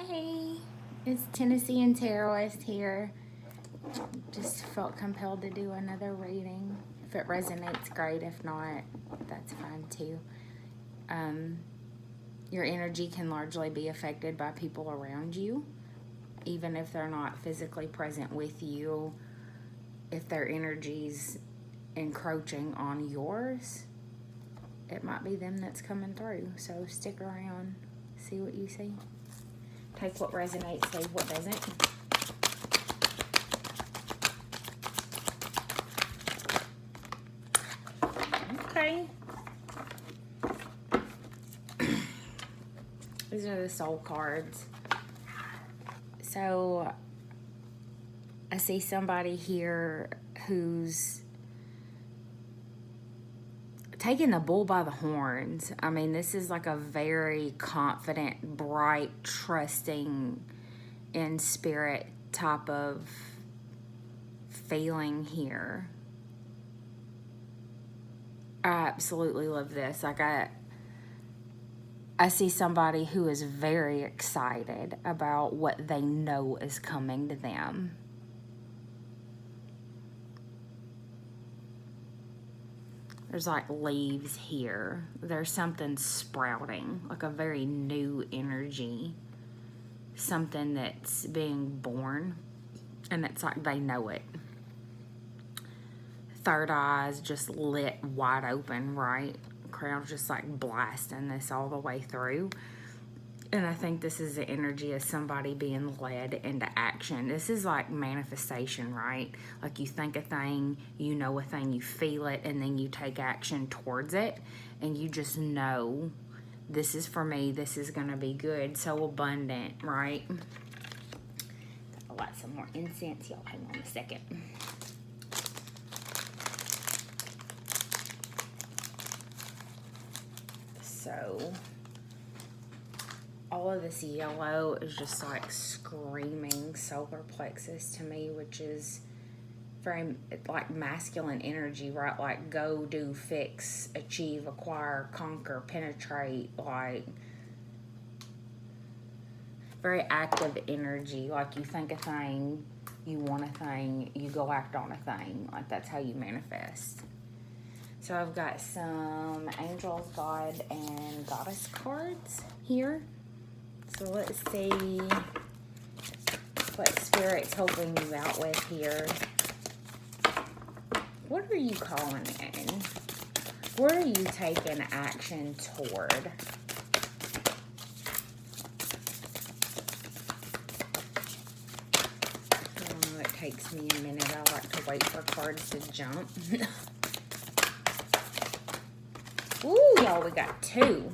Hey, it's Tennessee and Tarot West here. Just felt compelled to do another reading. If it resonates, great. If not, that's fine too. Your energy can largely be affected by people around you, even if they're not physically present with you. If their energy's encroaching on yours, it might be them that's coming through. So stick around, see what you see. Take what resonates, leave what doesn't. Okay. These are the soul cards. So I see somebody here who's taking the bull by the horns. I mean, this is like a very confident, bright, trusting in spirit type of feeling here. I absolutely love this. Like I see somebody who is very excited about what they know is coming to them. There's like leaves here. There's something sprouting, like a very new energy. Something that's being born, and it's like they know it. Third eye's just lit wide open, right? Crown's just like blasting this all the way through. And I think this is the energy of somebody being led into action. This is like manifestation, right? Like you think a thing, you know a thing, you feel it, and then you take action towards it. And you just know, this is for me, this is going to be good. So abundant, right? I'll light some more incense. Y'all hang on a second. So all of this yellow is just like screaming solar plexus to me, which is very like masculine energy, right? Like go, do, fix, achieve, acquire, conquer, penetrate, like very active energy. Like you think a thing, you want a thing, you go act on a thing. Like that's how you manifest. So I've got some angels, God, and goddess cards here. So let's see what Spirit's helping you out with here. What are you calling in? Where are you taking action toward? I know it takes me a minute. I like to wait for cards to jump. Ooh, y'all, we got two.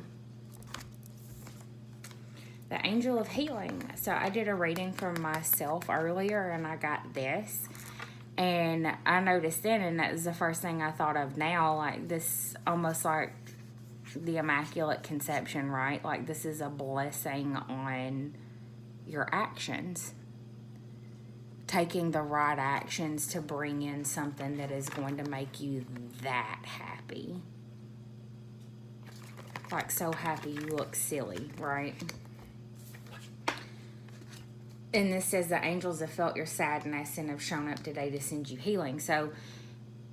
The Angel of Healing. So I did a reading for myself earlier and I got this. And I noticed then, and that was the first thing I thought of now, like this, almost like the Immaculate Conception, right? Like this is a blessing on your actions. Taking the right actions to bring in something that is going to make you that happy. Like so happy you look silly, right? And this says the angels have felt your sadness and have shown up today to send you healing. So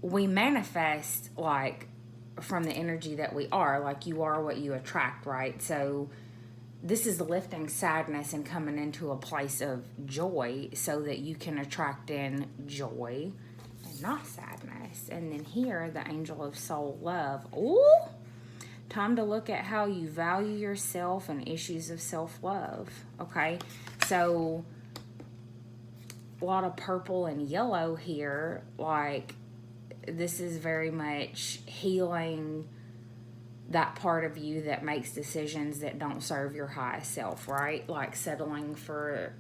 we manifest like from the energy that we are, like you are what you attract, right? So this is lifting sadness and coming into a place of joy so that you can attract in joy and not sadness. And then here, the angel of soul love. Ooh, time to look at how you value yourself and issues of self-love, okay? So a lot of purple and yellow here, like this is very much healing that part of you that makes decisions that don't serve your highest self, right? Like settling for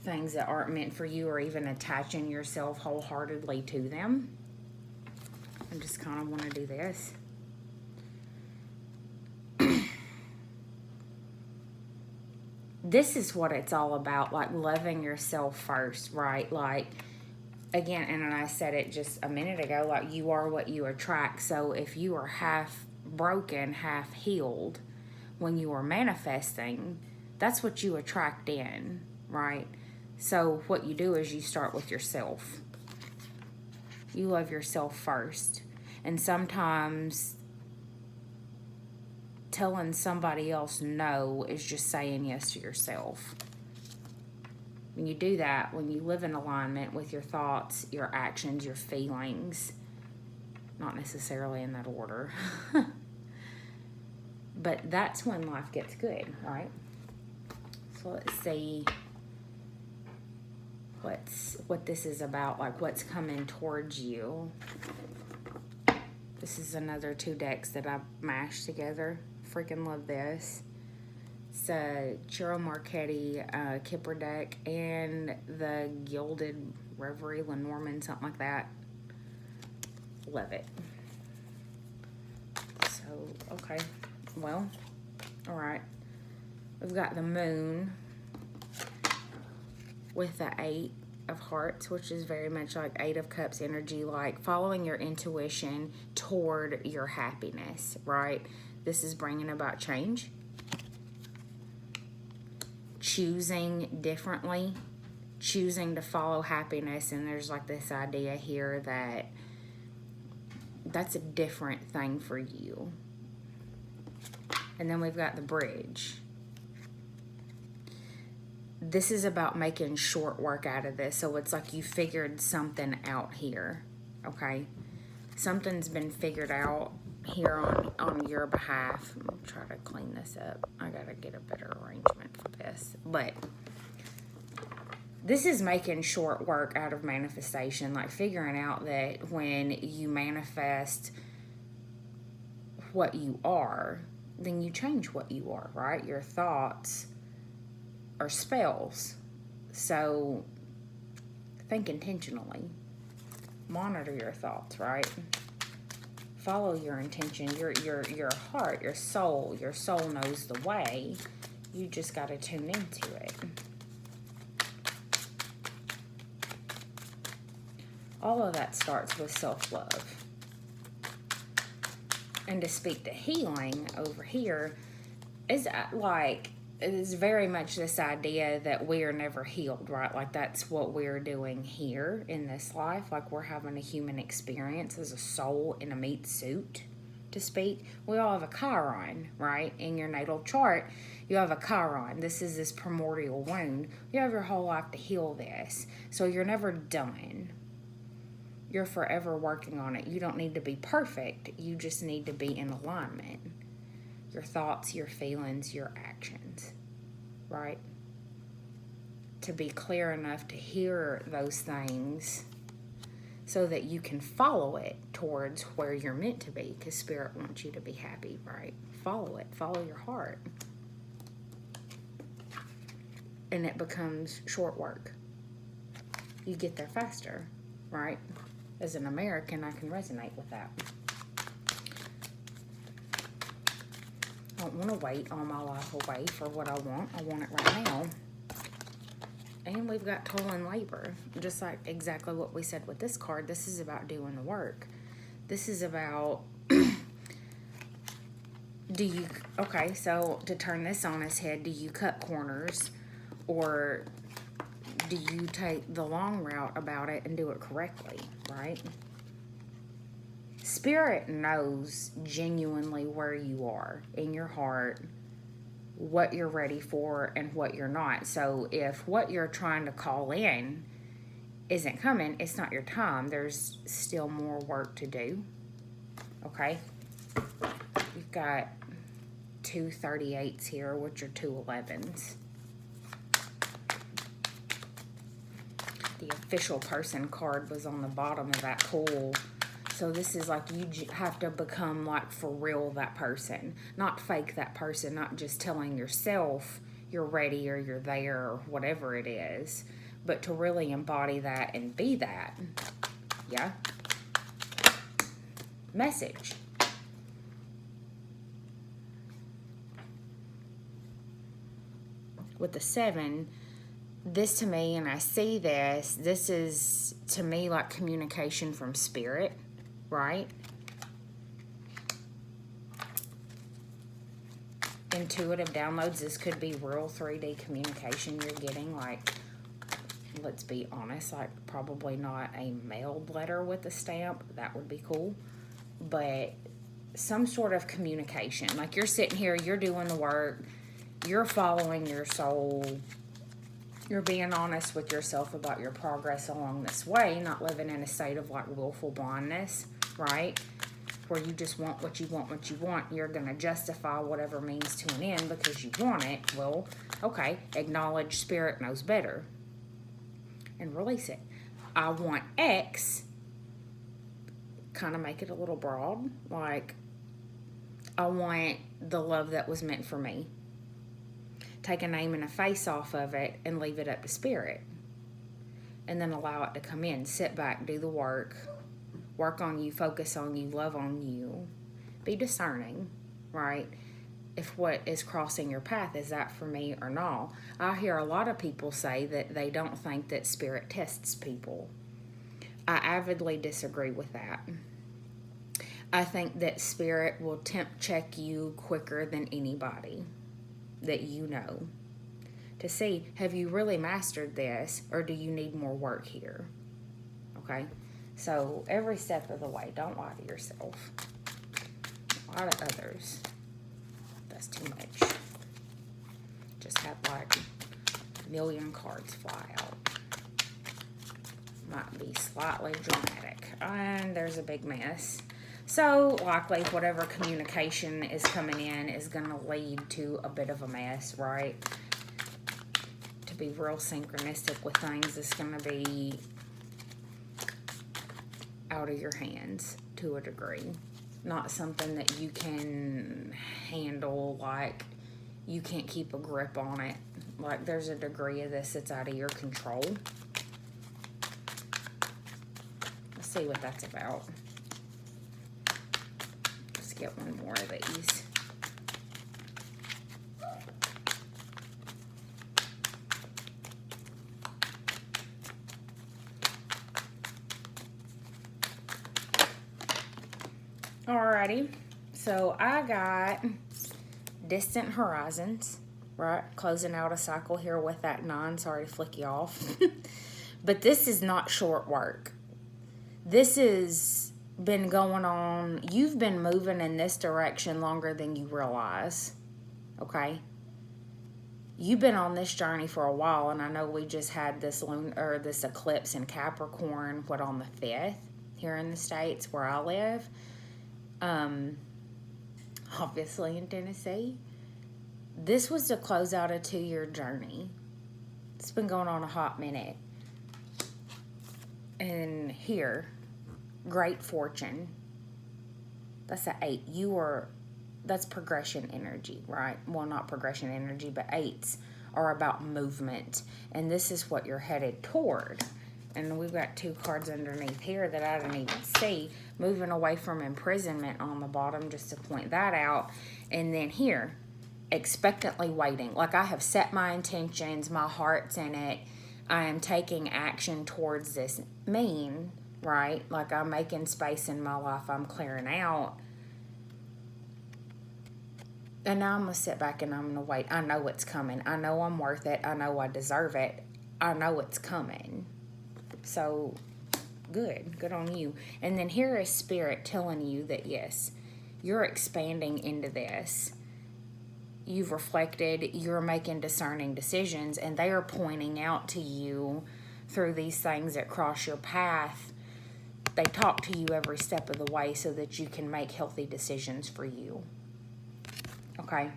things that aren't meant for you or even attaching yourself wholeheartedly to them. I just kind of want to do this. This is what it's all about, like loving yourself first, right? Like, again, and I said it just a minute ago, like you are what you attract. So if you are half broken, half healed, when you are manifesting, that's what you attract in, right? So what you do is you start with yourself. You love yourself first. And sometimes telling somebody else no is just saying yes to yourself. When you do that, when you live in alignment with your thoughts, your actions, your feelings, not necessarily in that order, but that's when life gets good, right? So let's see what this is about, like what's coming towards you. This is another 2 decks that I've mashed together. Freaking love this. It's a Chiro Marchetti Kipper deck and the Gilded Reverie Lenormand, something like that. Love it. So, okay. Well, all right. We've got the Moon with the 8 of Hearts, which is very much like 8 of Cups energy, like following your intuition toward your happiness, right? This is bringing about change, choosing differently, choosing to follow happiness. And there's like this idea here that that's a different thing for you. And then we've got the Bridge. This is about making short work out of this. So it's like you figured something out here, okay? Something's been figured out here on your behalf. I'm gonna try to clean this up. I gotta get a better arrangement for this. But this is making short work out of manifestation, like figuring out that when you manifest what you are, then you change what you are, right? Your thoughts are spells. So think intentionally. Monitor your thoughts, right? Follow your intention, your heart, your soul. Your soul knows the way. You just got to tune into it. All of that starts with self-love. And to speak to healing over here is like, it is very much this idea that we are never healed, right? Like that's what we're doing here in this life. Like we're having a human experience as a soul in a meat suit, to speak. We all have a Chiron, right? In your natal chart, you have a Chiron. This is this primordial wound. You have your whole life to heal this. So you're never done. You're forever working on it. You don't need to be perfect. You just need to be in alignment. Your thoughts, your feelings, your actions, right? To be clear enough to hear those things so that you can follow it towards where you're meant to be, because Spirit wants you to be happy, right? Follow it. Follow your heart. And it becomes short work. You get there faster, right? As an American, I can resonate with that. I don't want to wait all my life away for what I want. I want it right now. And we've got toil and labor. Just like exactly what we said with this card. This is about doing the work. This is about... Okay, so to turn this on its head, do you cut corners? Or do you take the long route about it and do it correctly, right? Spirit knows genuinely where you are in your heart, what you're ready for and what you're not. So if what you're trying to call in isn't coming, it's not your time. There's still more work to do, okay? You've got 2 38s here, which are 2 11s. The official person card was on the bottom of that pool. So this is like you have to become like for real that person. Not fake that person, not just telling yourself you're ready or you're there or whatever it is. But to really embody that and be that. Yeah? Message. With the 7... this to me, and I see this is to me like communication from Spirit, right? intuitive downloads. This could be real 3D communication you're getting. Like, let's be honest, like probably not a mailed letter with a stamp. That would be cool. But some sort of communication. Like, you're sitting here, you're doing the work, you're following your soul, you're being honest with yourself about your progress along this way, not living in a state of like willful blindness, right? Where you just want what you want, what you want. You're going to justify whatever means to an end because you want it. Well, okay, acknowledge spirit knows better and release it. I want X, kind of make it a little broad, like I want the love that was meant for me. Take a name and a face off of it and leave it up to spirit. And then allow it to come in. Sit back, do the work. Work on you, focus on you, love on you. Be discerning, right? If what is crossing your path, is that for me or not? I hear a lot of people say that they don't think that spirit tests people. I avidly disagree with that. I think that spirit will tempt check you quicker than anybody that you know to see, have you really mastered this, or do you need more work here? Okay, so every step of the way, don't lie to yourself. Lie to others. That's too much. Just have like a million cards fly out. Might be slightly dramatic, and there's a big mess. So likely whatever communication is coming in is going to lead to a bit of a mess, right? To be real synchronistic with things, it's going to be out of your hands to a degree. Not something that you can handle, like you can't keep a grip on it. Like there's a degree of this that's out of your control. Let's see what that's about. Get one more of these. Alrighty, so I got distant horizons, right? Closing out a cycle here with that 9. Sorry to flick you off. But this is not short work. This is been going on, you've been moving in this direction longer than you realize, okay? You've been on this journey for a while, and I know we just had this this eclipse in Capricorn, on the 5th here in the States where I live, obviously in Tennessee. This was to close out a 2-year journey. It's been going on a hot minute. And here, great fortune. That's an 8. That's progression energy, right? Well, not progression energy, but 8s are about movement. And this is what you're headed toward. And we've got 2 cards underneath here that I didn't even see. Moving away from imprisonment on the bottom, just to point that out. And then here, expectantly waiting. Like I have set my intentions, my heart's in it. I am taking action towards this mean, right? Like I'm making space in my life. I'm clearing out. And now I'm going to sit back and I'm going to wait. I know it's coming. I know I'm worth it. I know I deserve it. I know it's coming. So good. Good on you. And then here is spirit telling you that yes, you're expanding into this. You've reflected. You're making discerning decisions. And they are pointing out to you through these things that cross your path. They talk to you every step of the way so that you can make healthy decisions for you. Okay?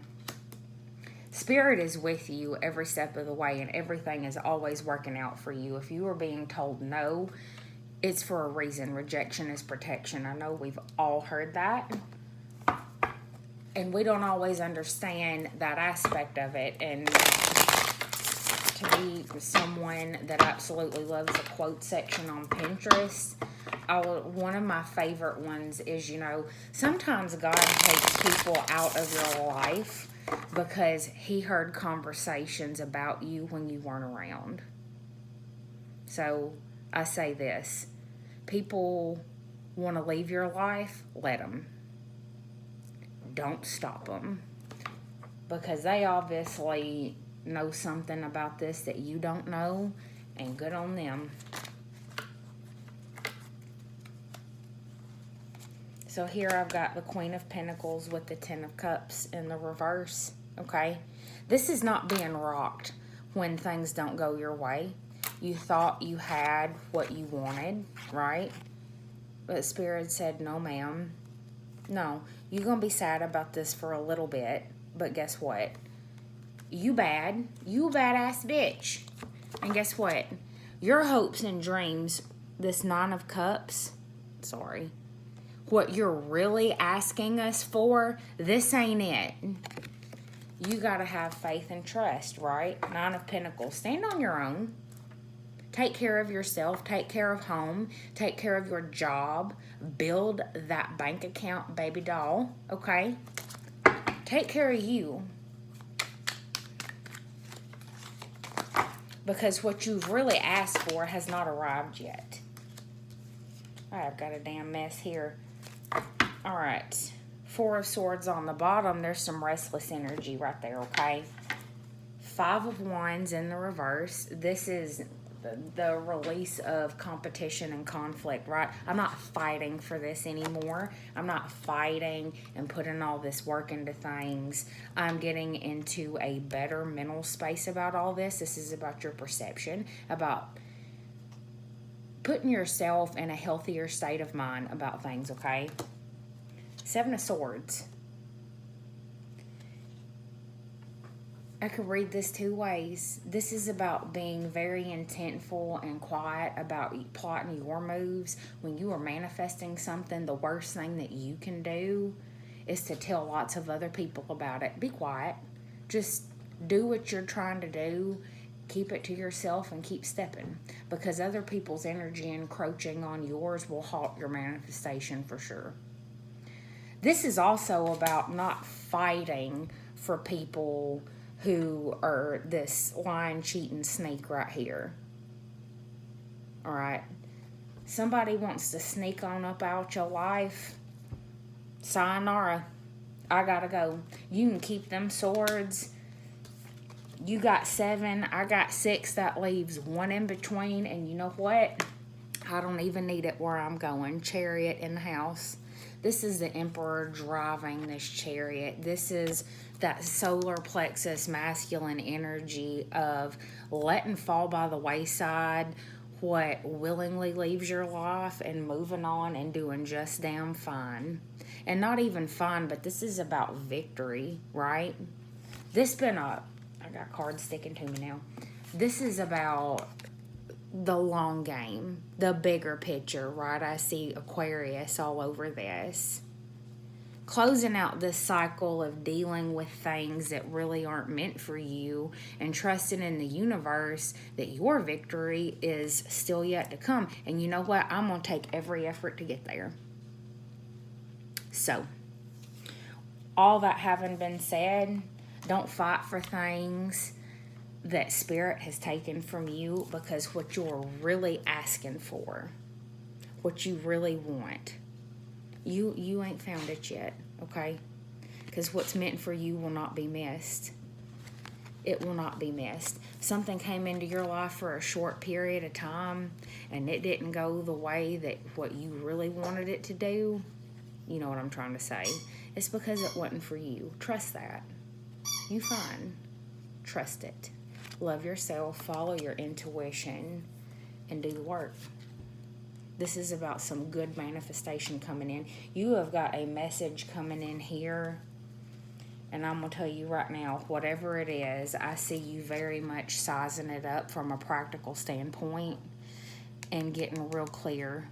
Spirit is with you every step of the way, and everything is always working out for you. If you are being told no, it's for a reason. Rejection is protection. I know we've all heard that. And we don't always understand that aspect of it. And to be someone that absolutely loves the quote section on Pinterest, one of my favorite ones is, sometimes God takes people out of your life because he heard conversations about you when you weren't around. So I say this, people want to leave your life, let them. Don't stop them. because they obviously know something about this that you don't know, and good on them. So here I've got the Queen of Pentacles with the Ten of Cups in the reverse, okay? This is not being rocked when things don't go your way. You thought you had what you wanted, right? But Spirit said, no, ma'am. No, you're going to be sad about this for a little bit, but guess what? You bad. You a badass bitch. And guess what? Your hopes and dreams, this Nine of Cups, sorry, what you're really asking us for, this ain't it. You got to have faith and trust, right? Nine of Pentacles. Stand on your own. Take care of yourself. Take care of home. Take care of your job. Build that bank account, baby doll, okay? Take care of you. Because what you've really asked for has not arrived yet. I've got a damn mess here. All right. Four of Swords on the bottom. There's some restless energy right there, okay? Five of Wands in the reverse. This is the release of competition and conflict, right? I'm not fighting for this anymore. I'm not fighting and putting all this work into things. I'm getting into a better mental space about all this. This is about your perception, about putting yourself in a healthier state of mind about things, okay? Seven of Swords. I could read this two ways. This is about being very intentful and quiet about plotting your moves. When you are manifesting something, the worst thing that you can do is to tell lots of other people about it. Be quiet. Just do what you're trying to do. Keep it to yourself and keep stepping. Because other people's energy encroaching on yours will halt your manifestation for sure. This is also about not fighting for people who are this lying, cheating sneak right here. All right. Somebody wants to sneak on up out your life. Sayonara. I gotta go. You can keep them swords. You got 7. I got 6. That leaves 1 in between. And you know what? I don't even need it where I'm going. Chariot in the house. This is the Emperor driving this chariot. This is that solar plexus masculine energy of letting fall by the wayside what willingly leaves your life and moving on and doing just damn fine. And not even fine, but this is about victory, right? I got cards sticking to me now. This is about the long game, the bigger picture, right? I see Aquarius all over this. Closing out this cycle of dealing with things that really aren't meant for you and trusting in the universe that your victory is still yet to come. And you know what? I'm going to take every effort to get there. So, all that having been said, don't fight for things that Spirit has taken from you, because what you're really asking for, what you really want, you ain't found it yet, okay? Because what's meant for you will not be missed. It will not be missed. Something came into your life for a short period of time and it didn't go the way that what you really wanted it to do. You know what I'm trying to say. It's because it wasn't for you. Trust that. You fine. Trust it. Love yourself, follow your intuition, and do the work. This is about some good manifestation coming in. You have got a message coming in here, and I'm going to tell you right now, whatever it is, I see you very much sizing it up from a practical standpoint and getting real clear,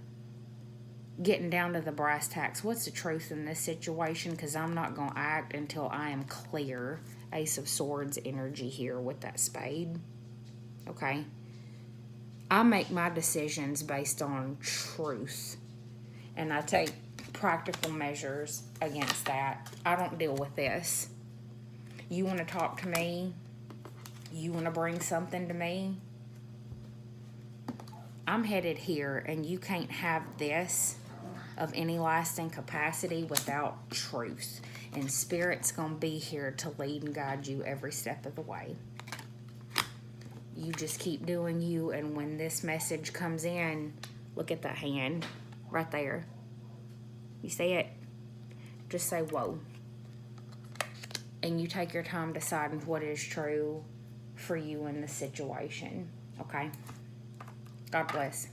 getting down to the brass tacks. What's the truth in this situation? Because I'm not going to act until I am clear. Ace of Swords energy here with that spade. Okay? I make my decisions based on truth. And I take practical measures against that. I don't deal with this. You want to talk to me? You want to bring something to me? I'm headed here, and you can't have this of any lasting capacity without truth. and Spirit's going to be here to lead and guide you every step of the way. You just keep doing you, and when this message comes in, look at that hand right there. You see it? Just say, whoa. And you take your time deciding what is true for you in the situation. Okay? God bless.